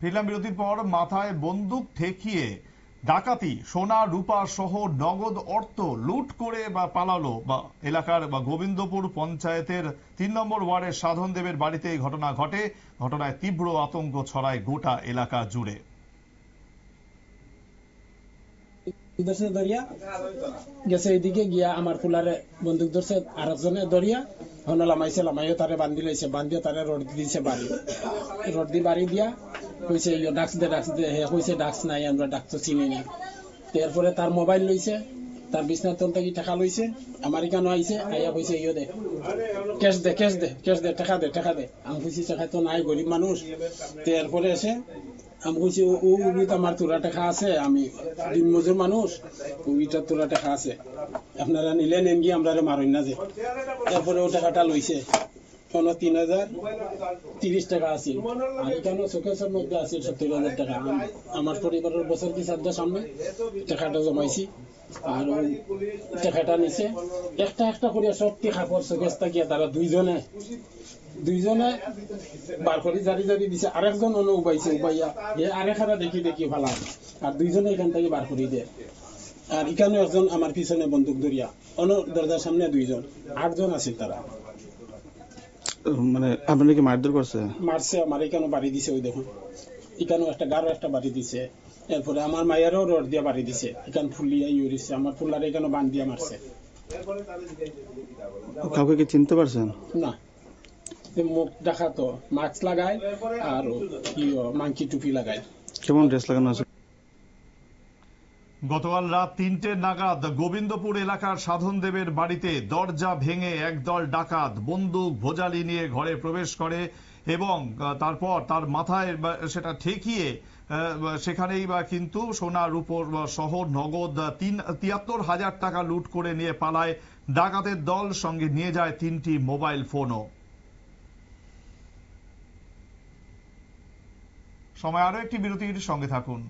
ফিরলাম বিরতির পর। মাথায় বন্দুক ঠেকিয়ে ডাকাতি, সোনা রূপা সহ নগদ অর্থ লুট করে পালালো এলাকার গোবিন্দপুর পঞ্চায়েতের ৩ নম্বর ওয়ার্ডের সাধন দেবের বাড়িতে এই ঘটনা ঘটে। ঘটনায় তীব্র আতঙ্ক ছড়ায় গোটা এলাকা জুড়ে। গেছে এদিকে গিয়া আমার ফুলারে বন্দুক ধরছে, আরেকজনে ধরিয়া হন লামাইও তারে বান্ধি লাইছে, বান্ধিয়া তারে রড দিছে বাড়ি, রড দি বাড়ি দিয়া কইছে ডাক্স দে হে কইছে ডাক্স নাই, আমরা ডাক্স চিনি না। এরপরে তার মোবাইল লইছে, তার বিছনার তল থেকে টাকা লইছে, আমার এখানে আইছে, আইয়া কইছে দে ক্যাশ দে টাকা দে। আমি কইছি টাকা তো নাই, গরিব মানুষ। এরপরে এসে আমি কইছি ও আমার তোরা টাকা আছে, আমি দিন মজুর মানুষ, ওইটা তোরা টাকা আছে, আপনারা নিলে নেন গিয়ে আমরা মারুন না যে। এরপরে ও টাকাটা লইছে, ৩,০৩০ টাকা আছে, আর এখানে শোকেসের মধ্যে আছে ৭০,০০০ টাকা। আমার পরিবারের বছর কি সাধ্য সামনে টাকাটা জমাইছি, আর ওই টাকাটা নিছে একটা করে সব টাকা পর শোকেস থাকিয়া তারা দুইজনে বার করে জারি দিছে। আরেকজন উবাইছে, উবাইয়া আরেকটা দেখি ভালা, আর দুইজনে এখান থেকে বার করে দেয়। আর এখানে একজন আমার পিছনে বন্দুক ধরিয়া, দরজার সামনে ২জন, ৮জন আছে তারা। মানে আপনারা কি মারধর করছে? মারছে, আমার এখানে বাড়ি দিছে, ওই দেখুন এখানেও একটা গাঢ় একটা বাড়ি দিছে। এরপরে আমার মায়েরও রড দিয়া বাড়ি দিছে, এখানে ফুলিয়া ইউরিছে, আমার ফুলারে এখানে বান দিয়া মারছে। কাউকে কি চিনতে পারছেন? না, মুখ দেখা তো মাস্ক লাগায় আর মাংকি টুপি লাগায়। কেমন ড্রেস লাগানো আছে? গতকাল রাত ৩টে নাগাদ গোবিন্দপুর এলাকার সাধন দেবের বাড়িতে দরজা ভেঙে একদল ডাকাত বন্দুক ভোজালি নিয়ে ঘরে প্রবেশ করে এবং তারপর তার মাথায় সেটা ঠেকিয়ে সেখানেই কিন্তু সোনা রূপোর সহ নগদ ৭৩,০০০ টাকা লুট করে নিয়ে পালায় ডাকাতের দল। সঙ্গে নিয়ে যায় ৩টি মোবাইল ফোনও। সময় আরো একটি বিরতির, সঙ্গে থাকুন।